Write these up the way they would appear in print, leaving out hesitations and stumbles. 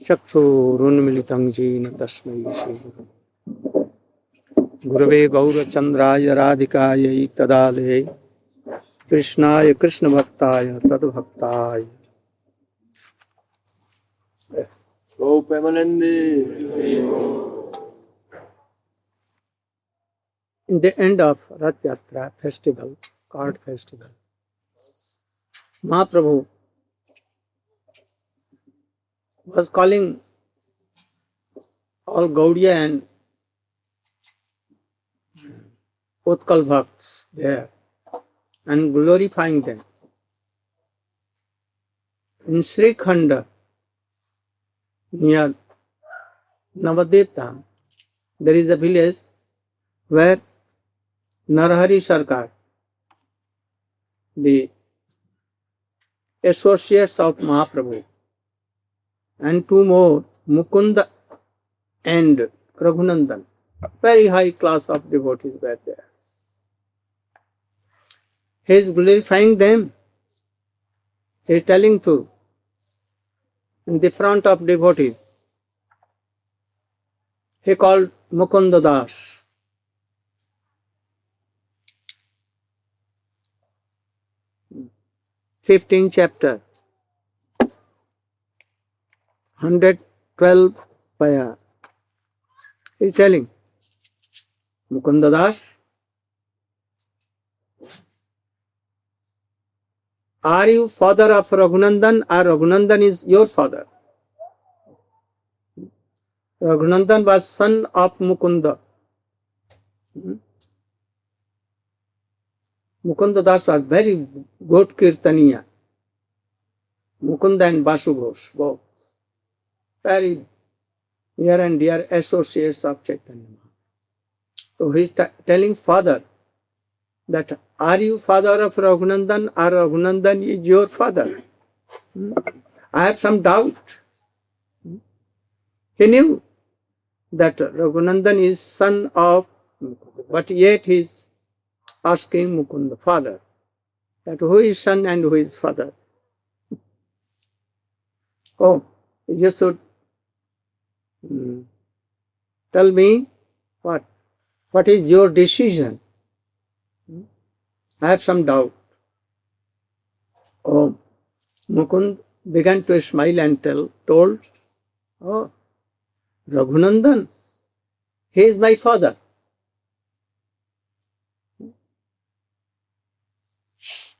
चक्षुरुन्मिलितं येन तस्मै श्री गुरवे गौरचन्द्राय राधिकायै तदालये कृष्णाय कृष्णभक्ताय तद्भक्ताय In the end of Ratha-yatra festival, called festival, Mahaprabhu was calling all Gaudiya and Utkal Bhakts there and glorifying them. In Sri Khanda, near Navadvip, there is a village where Narahari Sarkar, the associates of Mahaprabhu, and two more, Mukunda and Raghunandan, very high class of devotees were there. He is glorifying them. He is telling to, in the front of devotees, he called Mukunda Das. 15th chapter, 112 paya. He is telling, Mukunda Das, are you father of Raghunandan or Raghunandan is your father? Raghunandan was son of Mukunda. Mukunda Das was very good Kirtaniya. Mukunda and Basu Ghosh, both very near and dear associates of Caitanya Mahaprabhu. So he is telling father that are you father of Raghunandan or Raghunandan is your father? I have some doubt. He knew that Raghunandan is son of Mukunda, but yet he is asking Mukunda, father, that who is son and who is father? Oh, you should tell me what is your decision? I have some doubt. Oh, Mukund began to smile and told, oh, Raghunandan, he is my father.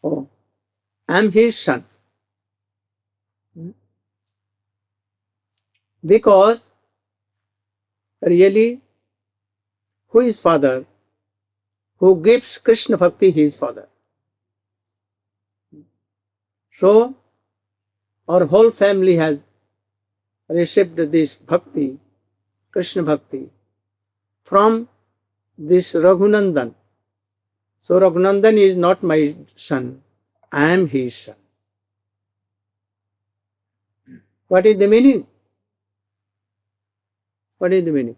Oh, I am his son. Because really, who is father? Who gives Krishna Bhakti, he is father. So, our whole family has received this Bhakti, Krishna Bhakti, from this Raghunandan. So, Raghunandan is not my son, I am his son. What is the meaning? What is the meaning?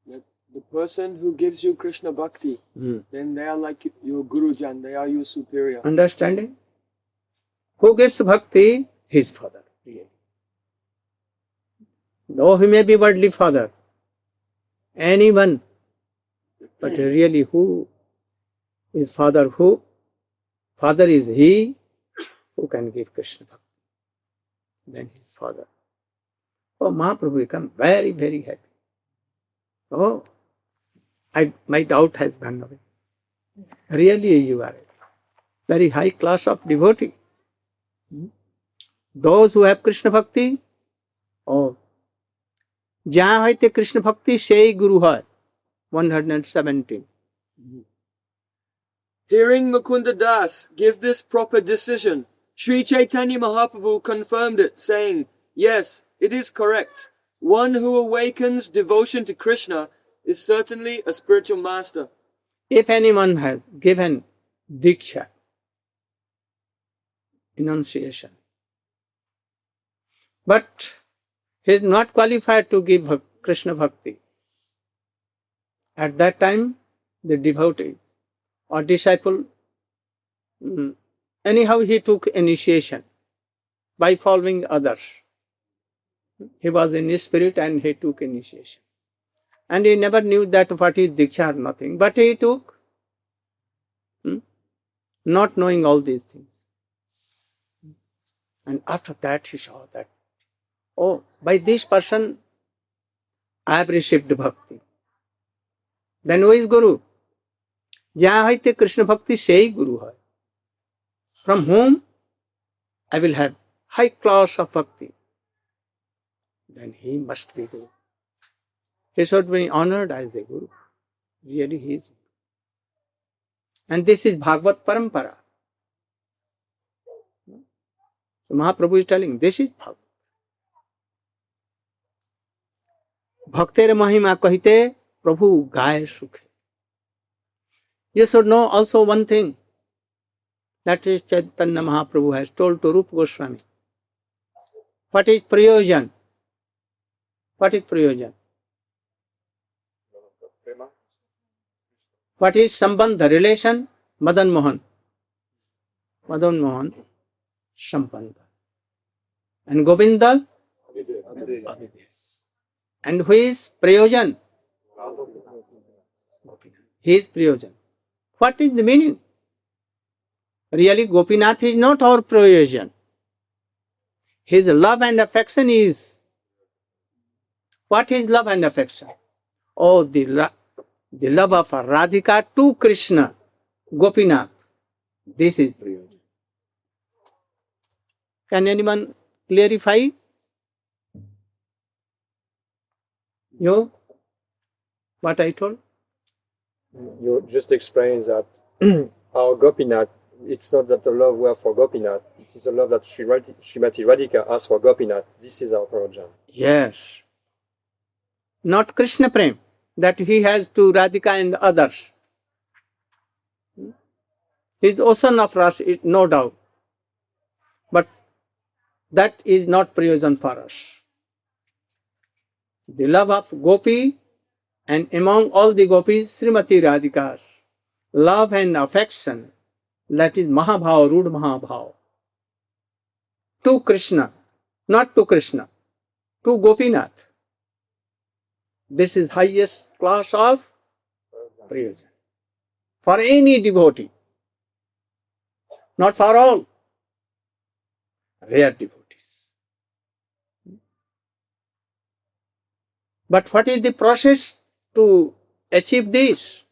The person who gives you Krishna Bhakti, then they are like your Gurujan, they are your superior. Understanding? Who gives Bhakti? His father. Really. Though he may be worldly father, anyone, but really who is father? Who? Father is he who can give Krishna Bhakti. Then his father. Oh, Mahaprabhu become very, very happy. Oh, my doubt has gone away. Really you are a very high class of devotee. Those who have Krishna Bhakti, oh, jahan hoite Krishna Bhakti, sei Guru hai. 117. Hearing Mukunda Das give this proper decision, Sri Caitanya Mahaprabhu confirmed it, saying, yes, it is correct. One who awakens devotion to Krishna is certainly a spiritual master. If anyone has given Diksha, enunciation, but he is not qualified to give Krishna Bhakti, at that time the devotee or disciple, anyhow he took initiation by following others. He was in spirit and he took initiation. And he never knew that what is Diksha or nothing. But he took, not knowing all these things. And after that he saw that, oh, by this person I have received bhakti. Then who is Guru? Jahan haite Krishna bhakti sei Guru hai. From whom I will have high class of bhakti. Then he must be Guru. He should be honored as a Guru. Really he is. And this is Bhagavad Parampara. So Mahaprabhu is telling, this is Bhagavad. Bhakter Mahima kahite Prabhu gaye sukhe. You should know also one thing. That is Caitanya Mahaprabhu has told to Rupa Gosvami. What is prayojan? What is prayojan? What is Sambandha, relation? Madan Mohan. Madan Mohan, Sambandha. And Govinda? Abhidev. And who is Prayojan? He is Prayojan. What is the meaning? Really, Gopinath is not our Prayojan. His love and affection is. What is love and affection? Oh, the love of Radhika to Krishna, Gopinath. This is Prayojan. Can anyone clarify? You? What I told? You just explained that our Gopinath, it's not that the love we have for Gopinath, it is the love that Srimati Radhika has for Gopinath. This is our Prayojan. Yes. Not Krishna Prem, that he has to Radhika and others. He is ocean of rasa, no doubt. But that is not Prayojan for us. The love of Gopi, and among all the gopis, Srimati Radhika's love and affection, that is Mahabhav, Rud Mahabhav. To Krishna, not to Krishna, to Gopinath. This is highest class of prayojan. For any devotee, not for all. Rare devotees. But what is the process to achieve this?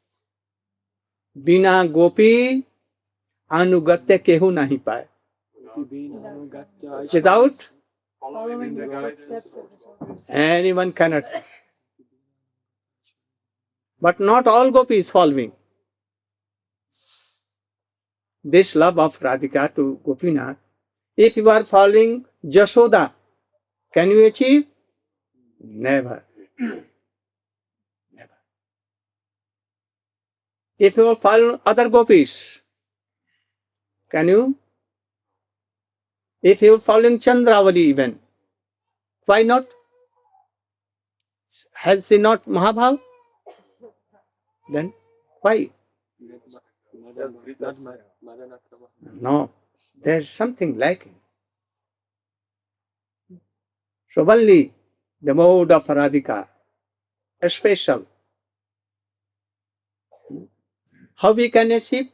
Bina gopi anugatya kehu nahi paye. Without Following the footsteps of the Gopis. anyone cannot. But not all gopis following. This love of Radhika to Gopinath. If you are following Jashoda, can you achieve? Never. Never. If you follow other gopis, can you? If you are following Chandravali even, why not? Has she not Mahabhav? Then why? No, there is something lacking. So only the mode of Radhika, a special. How we can achieve?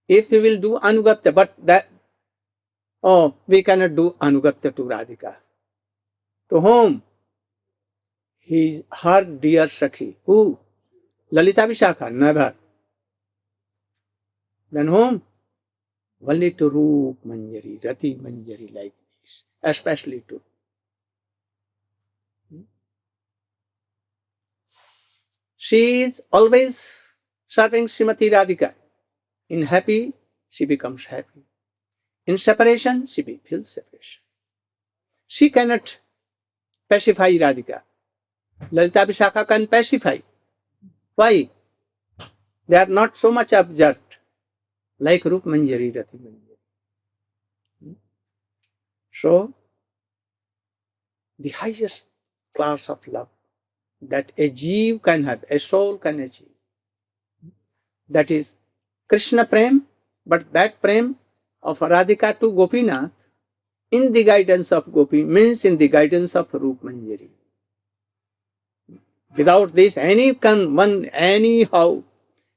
If we will do Anugatya, but that, we cannot do Anugatya to Radhika. To whom? Her dear Sakhi. Who? Lalita Vishakha? Never. Then whom? Only to Rupa Manjari, Rati Manjari like this, especially to. She is always serving Srimati Radhika. In happy, she becomes happy. In separation, she feels separation. She cannot pacify Radhika. Lalita Vishakha can pacify. Why? They are not so much observed like Rupa Manjari, Rati Manjari. So, the highest class of love that a jeev can have, a soul can achieve, that is Krishna Prem, but that Prem of Radhika to Gopinath in the guidance of Gopi means in the guidance of Rupa Manjari. Without this, anyhow,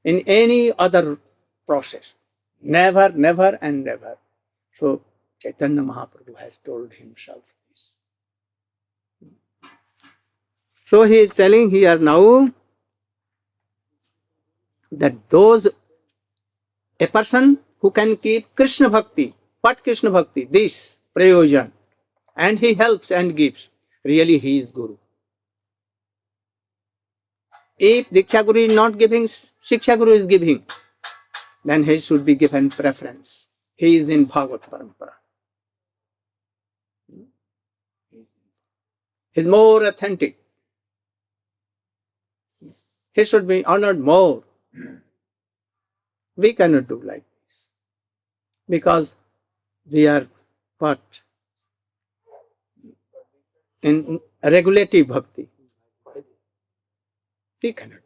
in any other process, never, never and never. So Caitanya Mahaprabhu has told himself this. So he is telling here now that a person who can keep Krishna Bhakti, what Krishna Bhakti? This, Prayojan, and he helps and gives, really he is Guru. If Diksha Guru is not giving, Shiksha Guru is giving, then he should be given preference. He is in Bhagavad Parampara. He is more authentic. He should be honored more. We cannot do like this. Because we are what? In regulative bhakti. We cannot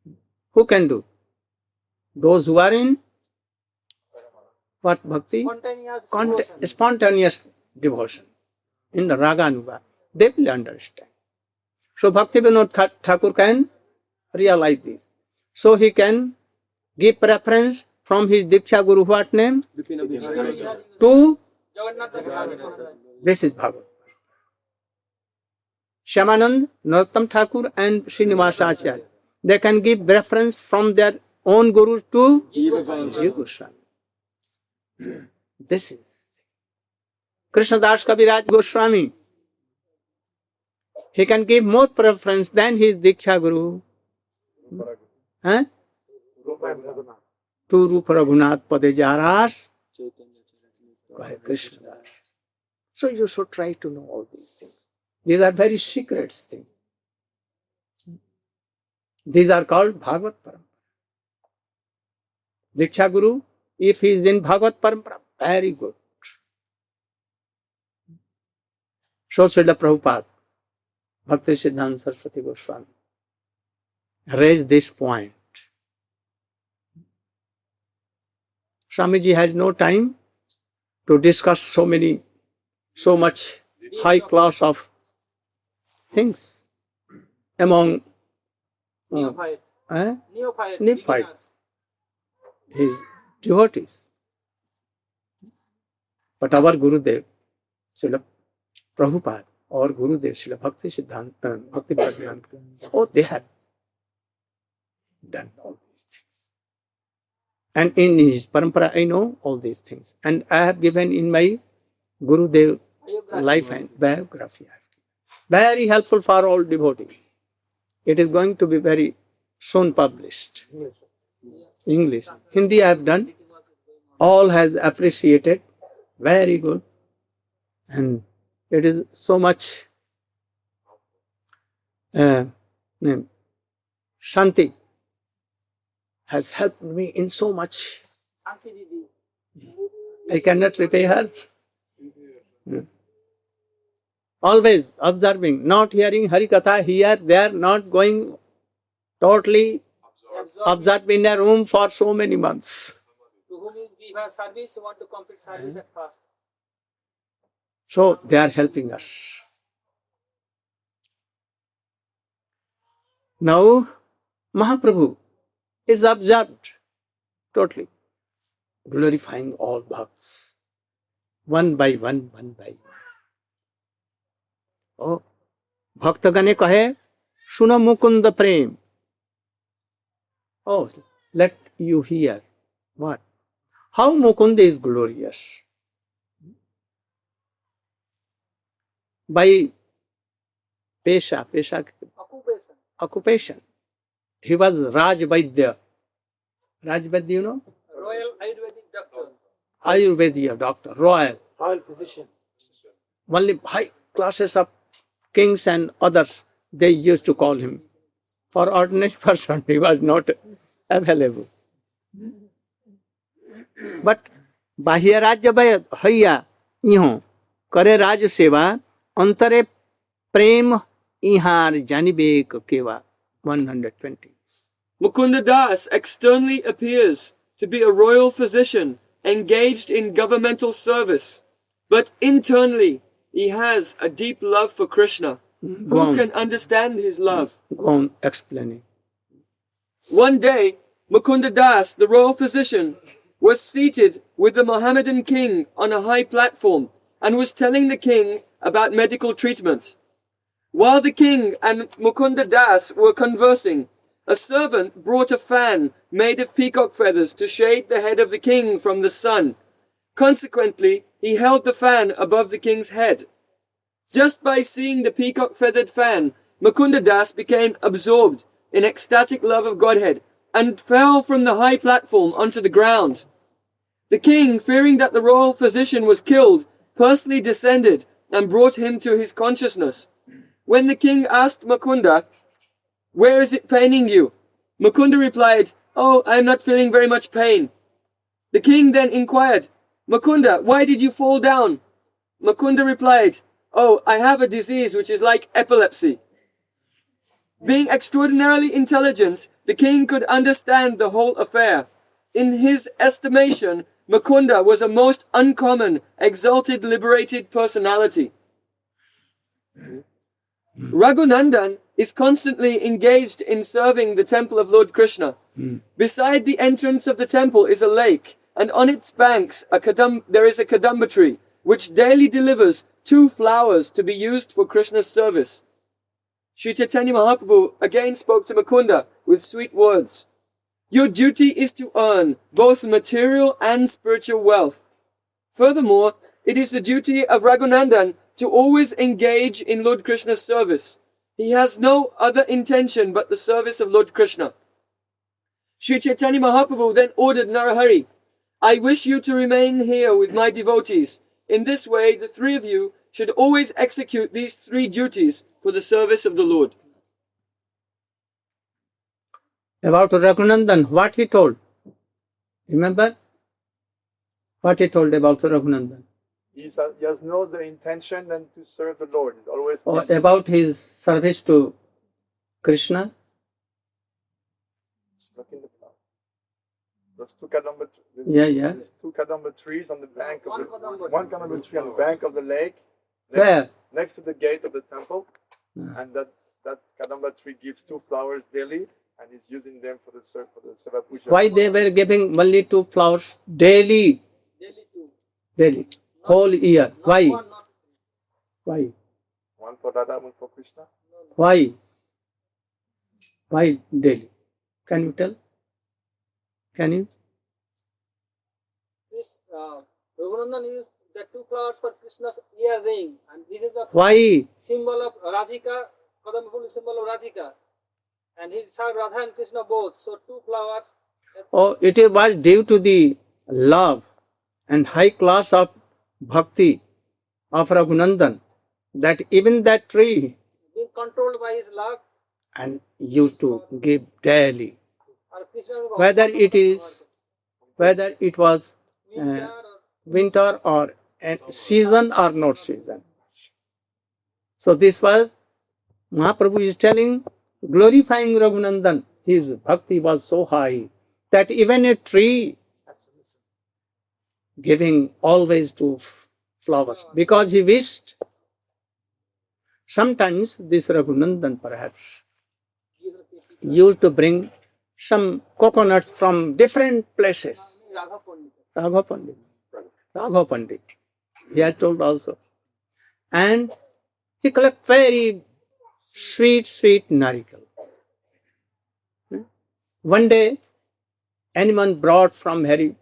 do. Who can do? Those who are in what bhakti? Spontaneous devotion. In the Raga Anuga, they will understand. So Bhakti Vinod Thakur can realize this. So he can give preference from his Diksha Guru, what name? To this is Bhagavad. Shyamanand, Narottam Thakur and Srinivasa Acharya, they can give reference from their own Guru to Jiva Goswami. This is Krishnadas Kaviraj Goswami. He can give more preference than his Diksha Guru. To Rupa Raghunath Pade Jaras Krishna Das. So you should try to know all these things. These are very secret things. These are called Bhagavad Parampara. Diksha Guru, if he is in Bhagavad Parampara, very good. So Srila Prabhupada, Bhakti Siddhanta Saraswati Goswami raised this point. Swamiji has no time to discuss so much high class of things among neophyte, his devotees. But our Gurudev, Srila Prabhupada, our Gurudev, Srila Bhakti Siddhanta, Bhakti Siddhanta, they have done all these things. And in his parampara, I know all these things. And I have given in my Gurudev life and biography. Very helpful for all devotees. It is going to be very soon published. English. Hindi I have done. All has appreciated. Very good. And it is so much Shanti has helped me in so much. I cannot repay her. Always observing, not hearing Harikatha here, they are not going totally observed in a room for so many months. To whom you give her service, you want to complete service at first. So they are helping us. Now, Mahaprabhu is observed totally, glorifying all bhakts, one by one, one by one. Oh, Bhaktagane kahe, Suna Mukunda Prem. Oh, let you hear. What? How Mukunda is glorious. By Pesha, occupation. He was Raj Vaidya. Raj Vaidya, you know? Royal Ayurvedic doctor. Ayurvedic doctor, royal physician. Only high classes of kings and others, they used to call him. For ordinary person, he was not available. But Bahya Rajya Haya Iho Kare Raj Seva Antare Prem Ihar Janibek Keva 120. Mukunda Das externally appears to be a royal physician engaged in governmental service, But internally, he has a deep love for Krishna. Go Who on. can understand his love? Go on explaining. One day, Mukunda Das, the royal physician, was seated with the Mohammedan king on a high platform and was telling the king about medical treatment. While the king and Mukunda Das were conversing, a servant brought a fan made of peacock feathers to shade the head of the king from the sun. Consequently, he held the fan above the king's head. Just by seeing the peacock-feathered fan, Mukunda Das became absorbed in ecstatic love of Godhead and fell from the high platform onto the ground. The king, fearing that the royal physician was killed, personally descended and brought him to his consciousness. When the king asked Mukunda, "Where is it paining you?" Mukunda replied, "Oh, I am not feeling very much pain." The king then inquired, "Mukunda, why did you fall down?" Mukunda replied, "Oh, I have a disease which is like epilepsy." Being extraordinarily intelligent, the king could understand the whole affair. In his estimation, Mukunda was a most uncommon, exalted, liberated personality. Raghunandan is constantly engaged in serving the temple of Lord Krishna. Beside the entrance of the temple is a lake, and on its banks there is a kadamba tree, which daily delivers 2 flowers to be used for Krishna's service. Sri Caitanya Mahaprabhu again spoke to Mukunda with sweet words. Your duty is to earn both material and spiritual wealth. Furthermore, it is the duty of Raghunandan to always engage in Lord Krishna's service. He has no other intention but the service of Lord Krishna. Sri Caitanya Mahaprabhu then ordered Narahari, I wish you to remain here with my devotees. In this way, the 3 of you should always execute these 3 duties for the service of the Lord. About Raghunandan, what he told? Remember? What he told about Raghunandan? He has no other intention than to serve the Lord. He's always Or busy. about his service to Krishna? Just look in the flower. There's 2 kadamba. Yeah. There's 2 kadamba trees on the bank of the one kadamba tree on the bank of the lake. Where? Next to the gate of the temple, and that kadamba tree gives 2 flowers daily, and he's using them for the seva puja. Why they were giving only 2 flowers daily? Daily. Whole year. Why? Why? One for Radha, one for Krishna. Why? Why daily? Can you tell? Can you? This Raghunandan used the 2 flowers for Krishna's earring, and this is a Why? symbol of Radhika. Kadamba full is symbol of Radhika, and he served Radha and Krishna both. So 2 flowers. Oh, it was due to the love and high class of bhakti of Raghunandan that even that tree Being controlled by his love, and used to give daily, or Krishna, whether it was winter or winter or season or not season. So this was Mahaprabhu is telling, glorifying Raghunandan. His bhakti was so high that even a tree giving always 2 flowers, because he wished. Sometimes this Raghunandan perhaps used to bring some coconuts from different places. Radha Pandit. Raghav Pandit. He has told also. And he collect very sweet narikal. One day, anyone brought from very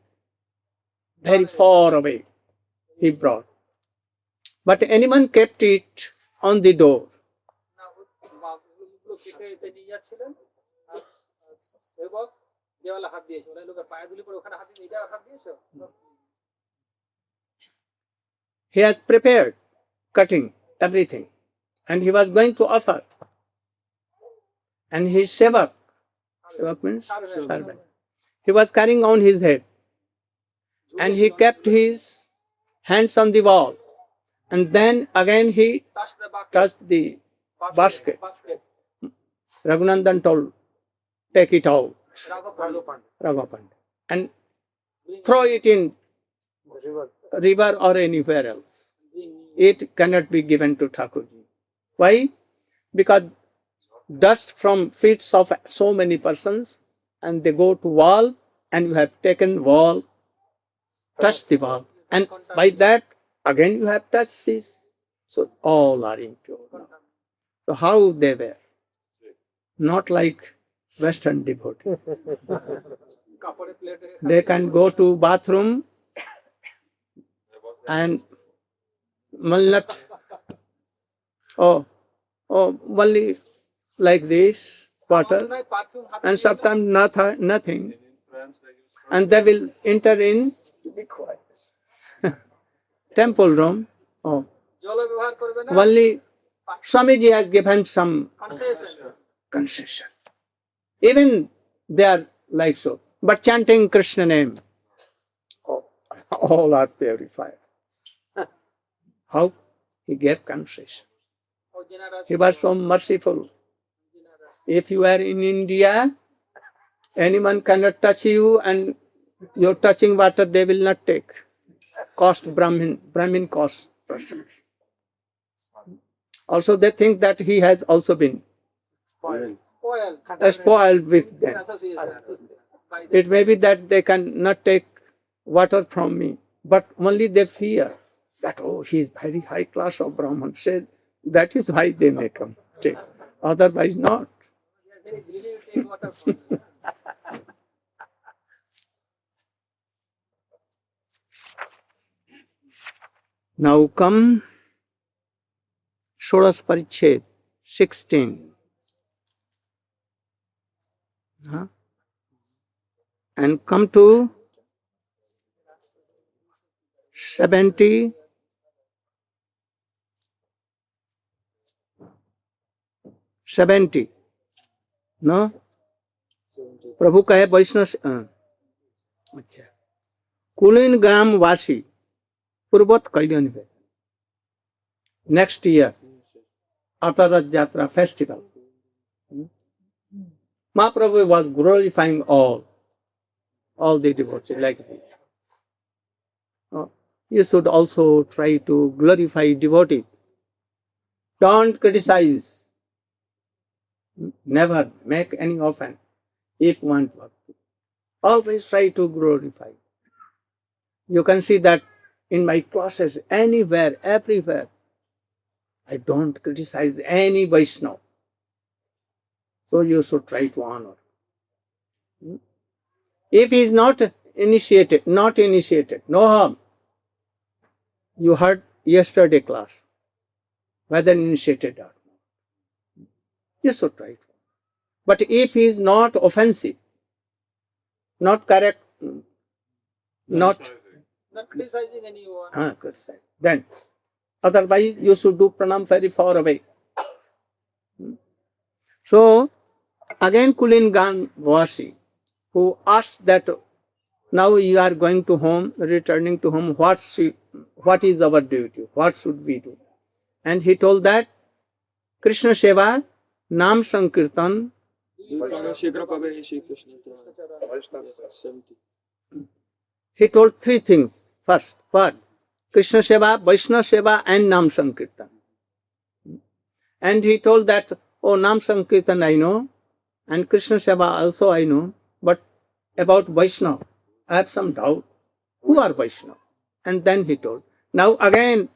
far away. He brought. But anyone kept it on the door. লোক কেটে নিয়ে যাচ্ছিলেন, আর সেবক দেওয়ালে হাত দিয়েছে, ওরা লোকের পায়ে ধুলি পরে ওখানে হাত দিয়ে এটা হাত দিয়েছে। He has prepared, cutting everything, and he was going to offer. And his sevak means servant, he was carrying on his head, and he kept his hands on the wall, and then again he touched the basket. Raghunandan told, take it out, Raghav Pandit, and throw it in river or anywhere else. It cannot be given to Thakurji. Why? Because dust from feet of so many persons, and they go to wall, and you have taken wall, touched the wall, and by that again you have touched this. So all are impure now. So how they were? Not like Western devotees. They can go to bathroom and will not, only like this, water, and sometimes nothing. And they will enter in temple room. Only Swamiji has given some concession. Even they are like so. But chanting Krishna name, all are purified. How? He gave concession. He was so merciful. If you are in India, anyone cannot touch you, and your touching water they will not take. Cost Brahmin cost. Also they think that he has also been spoiled with them. It may be that they cannot take water from me, but only they fear that, he is very high class of Brahman. Say, that is why they may come take. Otherwise not. Now come Shodas Parichet 16. And come to 70. No? प्रभु कहे वैष्णव अच्छा कुलीन ग्राम वासी पूर्वत कल्याण में next year after Ratha-yatra festival, Mahaprabhu was glorifying all the devotees like this. You should also try to glorify devotees. Don't criticize. Never make any offense if one bhakti. Always try to glorify. You can see that in my classes, anywhere, everywhere, I don't criticize any Vaishnava. So you should try to honor. If he is not initiated, no harm. You heard yesterday class, whether initiated or not. You should try to. But if he is not offensive, not correct, not criticizing anyone, then otherwise you should do pranam very far away. So again Kulin Gan Vasi, who asked that now you are going to home, returning to home, what is our duty? What should we do? And he told that Krishna Seva, Nam Sankirtan. He told three things. First, what? Krishna Seva, Vaishnava Seva and Nam Sankirtan. And he told that, Nam Sankirtan I know, and Krishna Seva also I know, but about Vaishnava, I have some doubt. Who are Vaishnava? And then he told. Now again,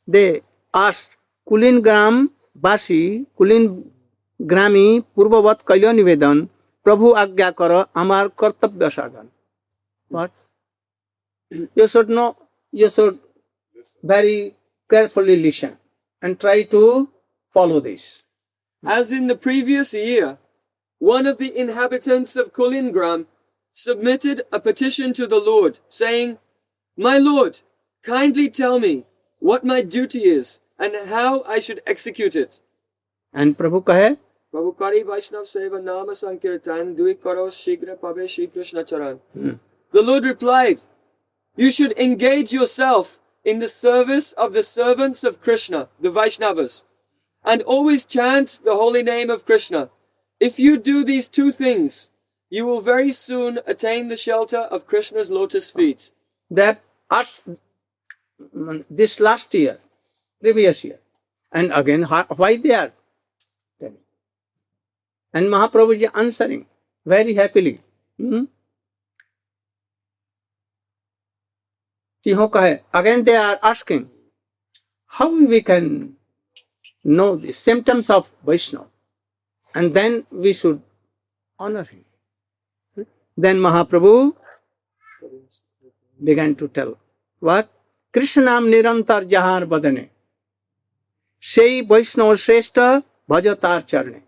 they asked, Kulin Gram Basi, Kulin Grami, Purvavat Kalya Nivedan, Prabhu Agya Kara, Amar Kartabya Sadhan. What? You should know, you should very carefully listen and try to follow this. As in the previous year, one of the inhabitants of Kulingram submitted a petition to the Lord, saying, My Lord, kindly tell me what my duty is and how I should execute it. And Prabhu kahe, Prabhu Kari Vaishnav Seva Nama Sankirtan Dui Karo Shigra Pabe Shri Krishna Charan. The Lord replied, You should engage yourself in the service of the servants of Krishna, the Vaisnavas, and always chant the holy name of Krishna. If you do these two things, you will very soon attain the shelter of Krishna's lotus feet. They have asked this last year, previous year, and again, why they are telling. And Mahaprabhu is answering very happily. Again they are asking, how we can know the symptoms of Vaishnava, and then we should honor him. Then Mahaprabhu began to tell, what? Krishnam nirantar jahar badane, sei Vaishnava shrestha bhajatar charne.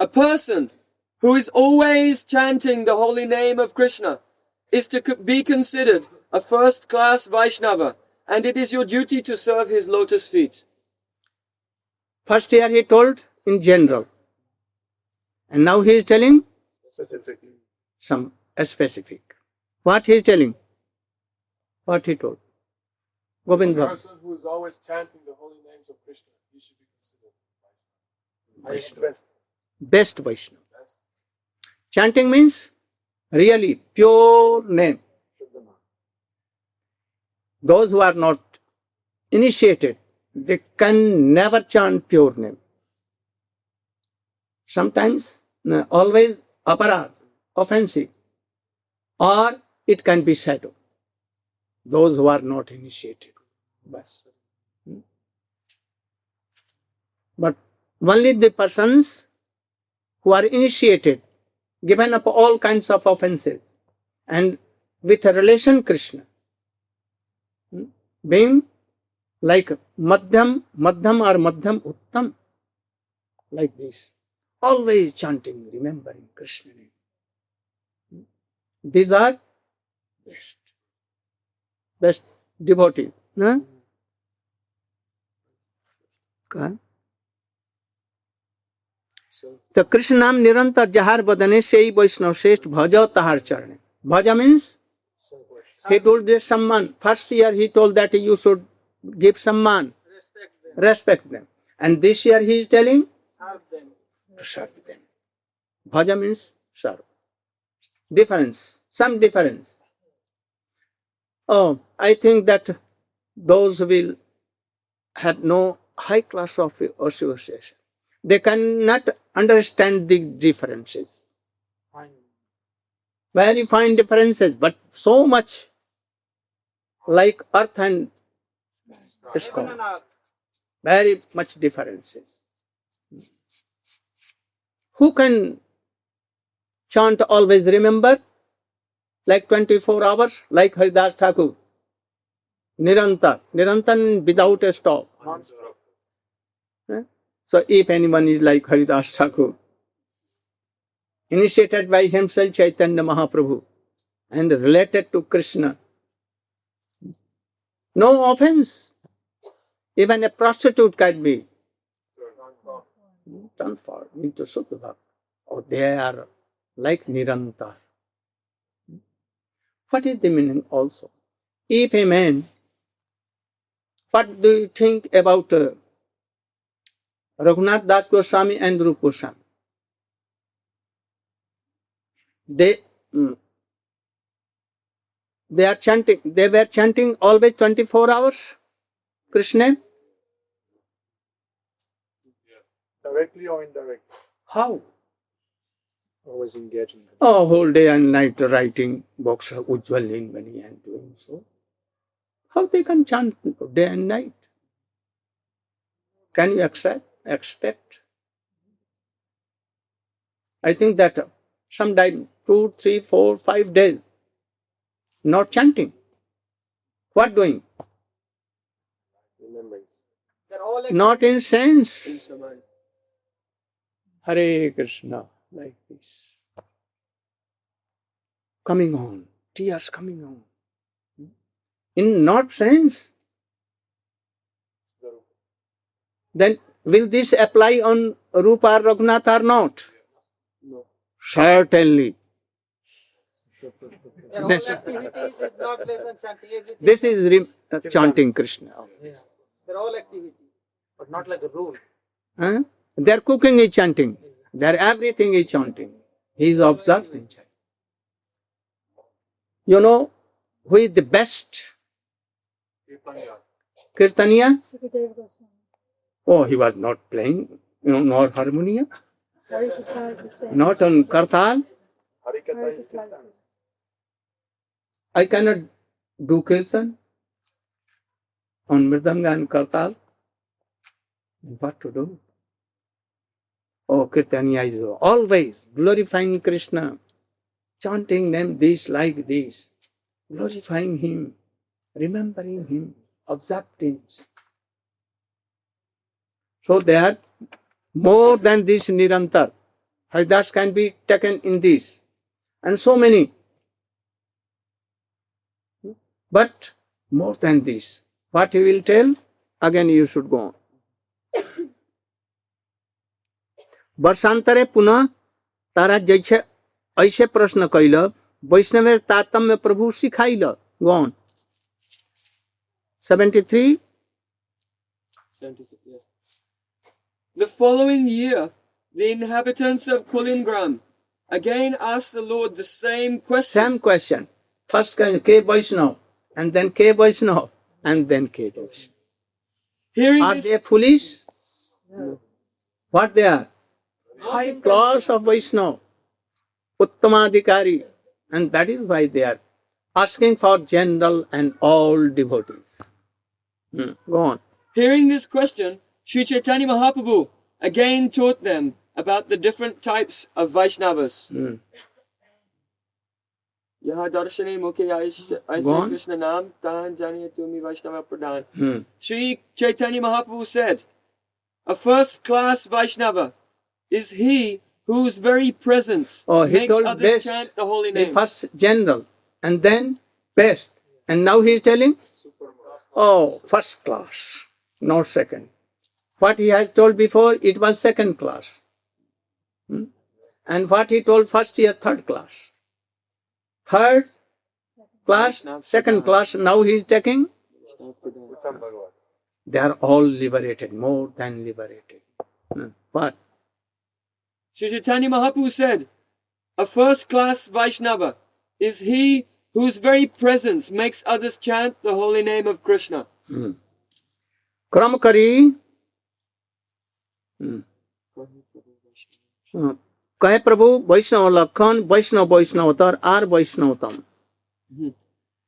A person who is always chanting the holy name of Krishna is to be considered a first-class Vaishnava, and it is your duty to serve his lotus feet. First year he told in general, and now he is telling Specific. some specific. What he is telling? What he told? Govind The Bhava. person who is always chanting the holy names of Krishna, he should be considered Vaishnava. best. Best Vaishnava. Best. Chanting means really pure name. Those who are not initiated, they can never chant pure name. Sometimes, always aparad, offensive, or it can be shadow. Those who are not initiated. But only the persons who are initiated, given up all kinds of offenses, and with a relation Krishna, being like madhyam or uttam, like this, always chanting, remembering Krishna name. These are best devotees. No? तो कृष्ण नाम निरंतर जहार बदने से ही वैष्णव श्रेष्ठ भजो तहार चरणे. Bhaja means he told this samman. First year he told that you should give samman, respect them. And this year he is telling to serve them. Bhaja means serve. Difference, some difference. Oh, I think that those will have no high class of association. They cannot understand the differences. Very fine differences, but so much like earth and sky. Very much differences. Who can chant always remember? Like 24 hours, like Haridas Thakur. Nirantar. Nirantar without a stop. So if anyone is like Haridas Thakur, initiated by himself Caitanya Mahaprabhu and related to Krishna, no offense. Even a prostitute can be transformed into Suddha Bhakti. Or they are like Nirantar. What is the meaning also? If a man, what do you think about Raghunath Das Goswami and Rupa Goswami? They are chanting, they were chanting always 24 hours, Krishna. Directly or indirectly? How? Always engaging. Oh, whole day and night writing books, Ujjwal in many and doing so. How they can chant day and night? Can you expect? I think that sometime 2, 3, 4, 5 days not chanting. What doing? Remembrance. They're all Not in sense. In Samadhi. Hare Krishna, like this. Coming on, tears coming on. In not sense. Then will this apply on Rupa or Raghunath or not? No. Certainly. their whole activities is not less than chanting everything. This is chanting Krishna. Their whole activity. But not like a rule. Huh? Their cooking is chanting. Their everything is chanting. He is observing chanting. You know who is the best Kirtaniya? Sukadeva Goswami. Oh, he was not playing, nor harmonium, Harikatha is the same. not on kartal. Harikatha is Harikatha. Kirtan. I cannot do kirtan on mridanga and kartal. What to do? Oh, Kirtaniya is always glorifying Krishna, chanting them this like this, glorifying him, remembering him, observing. So they are more than this Nirantar. Haridas can be taken in this, and so many. But more than this, what he will tell, again you should go on. वर्षांतरे पुनः तारा जैसे ऐसे प्रश्न कैल वैष्णव तारतम्य प्रभु सिखाइल. Go on. 73. 73, yes. The following year, the inhabitants of Kulingram again asked the Lord the same question. Same question. First K Vaishnava, and then K Vaishnava, and then K Vaishnava. Hearing Are this, they foolish? What they are? High class of Vaishnava, Uttamadhikari, and that is why they are asking for general and all devotees. Go on. hearing this question, Sri Caitanya Mahaprabhu again taught them about the different types of Vaisnavas. Yaha darshane mukhe aise Go on. Krishna naam tan janiye tumi Vaishnava pradhan. Sri Caitanya Mahaprabhu said, a first class Vaishnava is he whose very presence Oh, he makes told others best. chant the holy He name. first general, and then best. And now he is telling, oh, first class, not second. What he has told before, it was second class. And what he told first year, third class. Third class, second class, now he is taking. Uttam Bhagavat. They are all liberated, more than liberated. What? Sri Chaitanya Mahaprabhu said, a first class Vaishnava is he whose very presence makes others chant the holy name of Krishna. क्रम करी कहे प्रभु वैष्णव लक्षण वैष्णव वैष्णवतर are वैष्णवतम.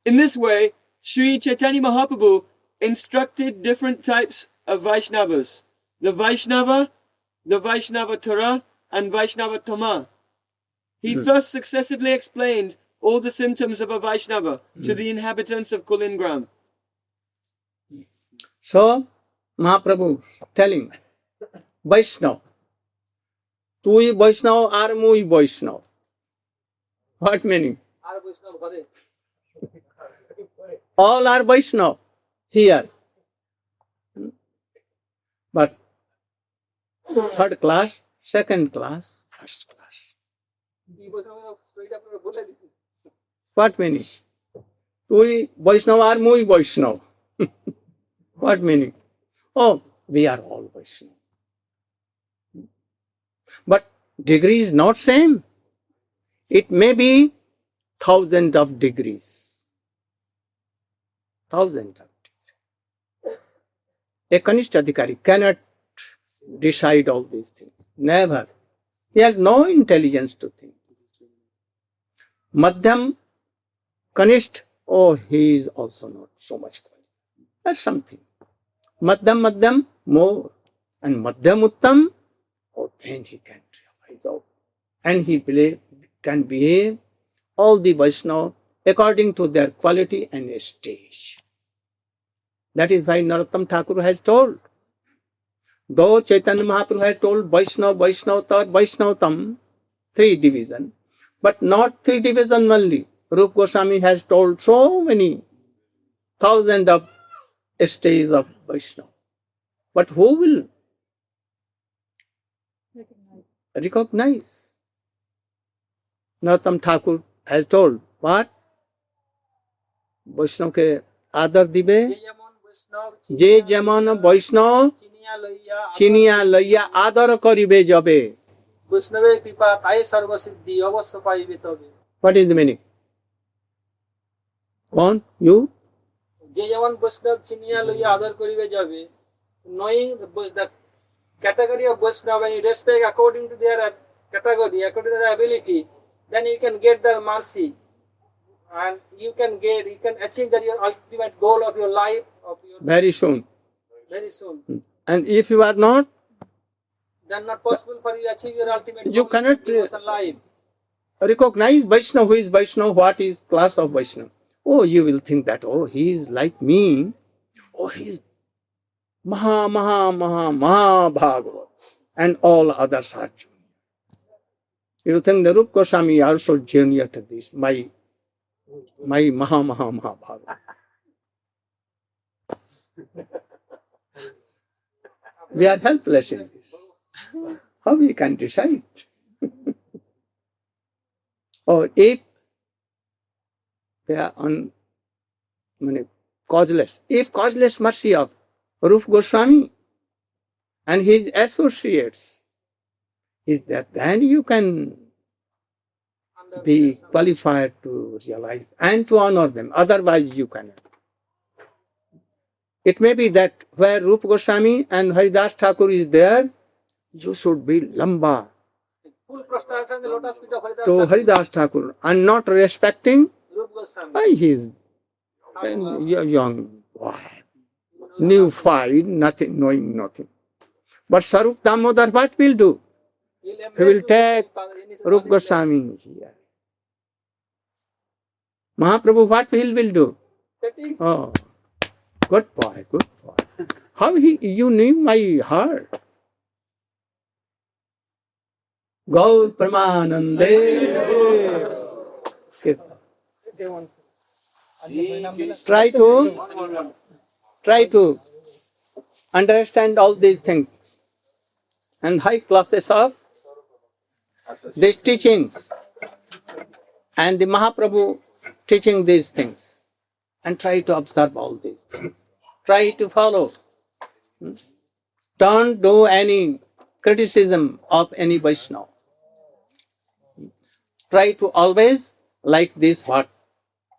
In this way, Sri Chaitanya Mahaprabhu instructed different types of Vaishnavas. The Vaisnava, the Vaisnavatara, and Vaisnavatama. He thus successively explained all the symptoms of a Vaishnava to the inhabitants of Kulingram. So Mahaprabhu telling Vaishnav, tui Vaishnav ar mui Vaishnav. What meaning? Are Vaishnava Bhare. All are Vaishnav here. But third class, second class, first class. Die Vaishnava straight up bole di. What meaning? Tui Vaishnav or mui Vaishnav? What meaning? Oh, we are all Vaishnav. But degree is not same. It may be thousands of degrees. Thousands of degrees. A Kanishta Adhikari cannot decide all these things. Never. He has no intelligence to think. Madhyam, Kanishta, oh, he is also not so much qualified. That's something. Madhyam, more. And Madhyam Uttam, oh, then he can realize out. And he can behave all the Vaishnava according to their quality and stage. That is why Narottam Thakur has told. Though Chaitanya Mahaprabhu has told Vaishnava, Vaishnavatar, Vaishnavatam, 3 divisions, but not 3 divisions only. Rupa Goswami has told so many thousands of stages of Vaishnava. But who will recognize? Narottam Thakur has told, what? Vaishnava ke adar dibe, je jaman Vaishnava चिनिया लैया आदर करिबे जबे. Vaishnava kripa kai sarva siddhi avasya paibe tabe. What is the meaning? on you. যে যেমন বৈষ্ণব চিনিয়া লইয়া আদর করিবে যাবে, knowing the category of Vaisnava and you respect according to their category, according to their ability, then you can get the mercy, and you can achieve that your ultimate goal of your life, of your Very soon. very soon. And if you are not, Then not possible for you to achieve your ultimate You goal cannot, of devotion life. recognize Vaishnava, who is Vaishnava, what is class of Vaishnava. Oh, you will think that, oh, he is like me. Oh, he is Maha Bhagavat. And all others are junior. You think the Rupa Goswami also junior to this, my Maha Bhagavat. We are helpless in this. How we can decide? Or if they are causeless, if causeless mercy of Rupa Goswami and his associates is that, then you can be qualified to realize and to honor them. Otherwise, you cannot. It may be that where Rupa Goswami and Haridas Thakur is there, you should be lamba Full prostration in the lotus feet of Haridas to Thakur, Haridas Thakur and not respecting Rupa Goswami. why he is young boy, new fight, nothing, knowing nothing. But Sarup Damodar, what will do? He will take Rupa Goswami here. Mahaprabhu, what he will do? Oh, good boy, good boy. How you knew my heart. Gaur Pramanande. Try to understand all these things and high classes of these teachings and the Mahaprabhu teaching these things, and try to observe all these things. Try to follow. Don't do any criticism of any Vaishnava. Try to always like this what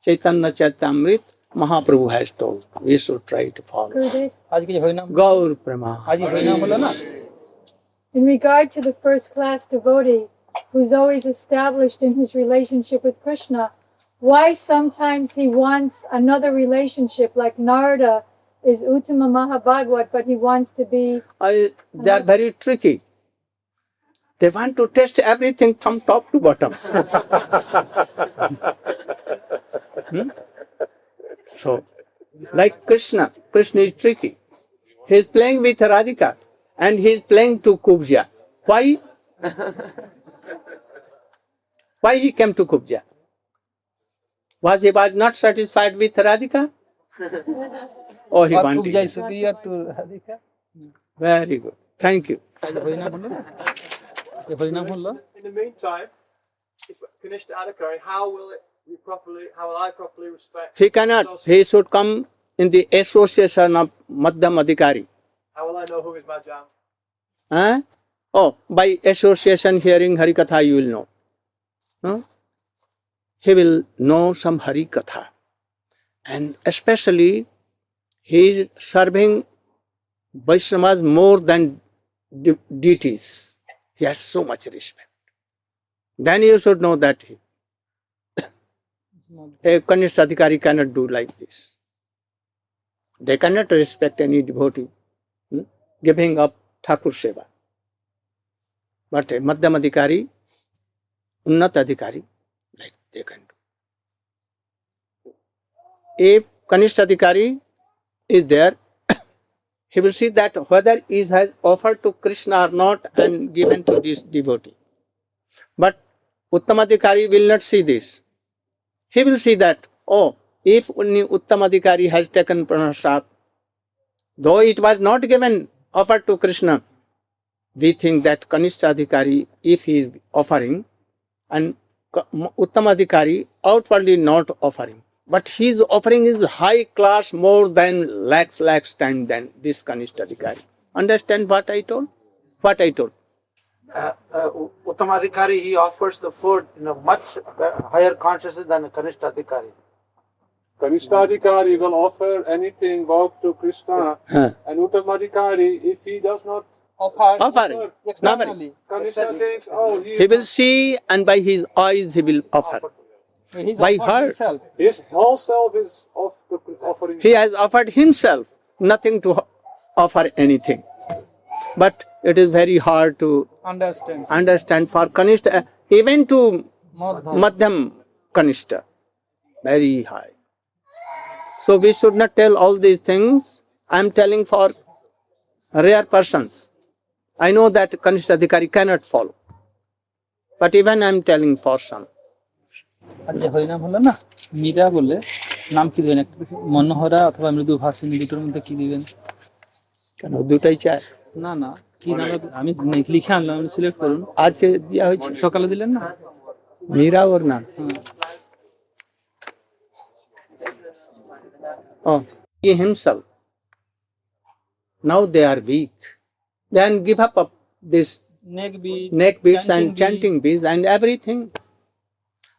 Caitanya Charitamrita Mahaprabhu has told. We should try to follow. Gurudev, Gaur Prema. in regard to the first class devotee who's always established in his relationship with Krishna, why sometimes he wants another relationship, like Narada is Uttama Mahabhagavat, but he wants to be... They are very tricky. They want to test everything from top to bottom. So, like Krishna is tricky. He is playing with Radhika and he is playing to Kubja. Why? Why he came to Kubja? Was he not satisfied with Radhika? Oh, he wanted. Kubja is superior to Radhika. Very good. Thank you. In the meantime, if Kanishta Adhikari, how will I properly respect? He cannot. He should come in the association of Madhyam Adhikari. How will I know who is Madhyam? Huh? Oh, by association hearing Harikatha you will know. No? He will know some Harikatha. And especially he is serving Vaisnavas more than deities. He has so much respect. Then you should know that a Kanishta Adhikari cannot do like this. They cannot respect any devotee giving up Thakur Seva. But a Madhyam Adhikari, Unnat Adhikari, like they can do. If Kanishta Adhikari is there, he will see that whether he has offered to Krishna or not and given to this devotee. But Uttamadhikari will not see this. He will see that, oh, if only Uttamadhikari has taken pranasad, though it was not given, offered to Krishna, we think that Kanishta Adhikari, if he is offering, and Uttamadhikari outwardly not offering, but his offering is high class, more than lakhs times than this Kanishta Adhikari. Understand what I told? What I told? Uttamadhikari, he offers the food in a much higher consciousness than a Kanishta Adhikari. Kanishtadikari will offer anything vowed to Krishna, Huh. and Uttamadikari, if he does not Offer Offering. externally. Kanishta thinks, oh, He will see, and by his eyes he will offer. He's By offered her. himself. his whole self is offering. He has offered himself, nothing to offer anything. But it is very hard to Understands. understand for Kanishta, even to Madhya. Madhyam Kanishta, very high. So we should not tell all these things. I am telling for rare persons. I know that Kanishta Adhikari cannot follow. But even I am telling for some. আর যে হরিনাম হলো না, মীরা বলে নাম কি দিবেন? একটা মনোহরা অথবা মৃদু ভাসিনী, দুটোর মধ্যে কি দিবেন? কেন দুটাই চায়? না না, কি নাম আমি লিখে আনলাম, আপনি সিলেক্ট করুন। আজকে দেওয়া হয়েছে, সকালে দিলেন না? মীরা ওর নাম। Oh, he himself. Now they are weak. Then give up this neck beads and chanting beads and everything.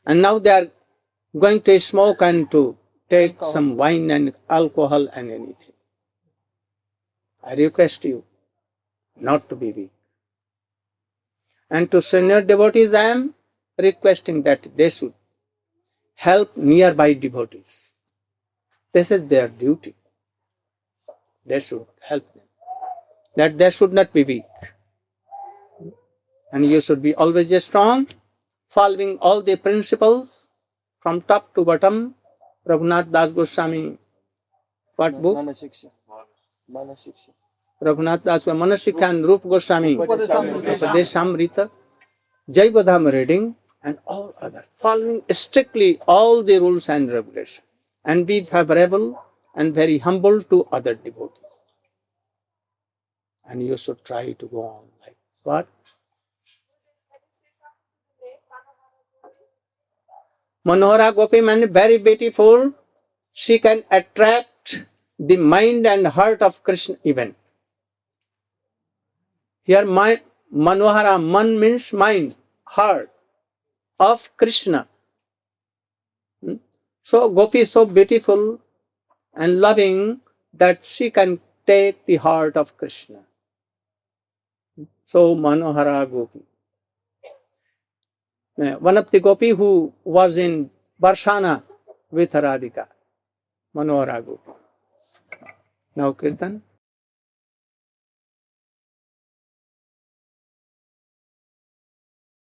And now they are going to smoke and to take some wine and alcohol and anything. I request you not to be weak. And to senior devotees, I am requesting that they should help nearby devotees. This is their duty. They should help them. That they should not be weak. And you should be always strong, following all the principles from top to bottom. Raghunath Das Goswami, what book? Manasiksha. Manasiksha. Raghunath Das Manasiksha and Rupa Goswami, Upadesamrita, Jaivadham reading and all other. Following strictly all the rules and regulations. And be favorable and very humble to other devotees. And you should try to go on like this. What? Manohara Gopi man, very beautiful. She can attract the mind and heart of Krishna even. Here Manohara, man means mind, heart of Krishna. So Gopi is so beautiful and loving that she can take the heart of Krishna. So Manohara Gopi. One of the Gopi who was in Barshana with Radhika, Manohara Gopi. Now Kirtan.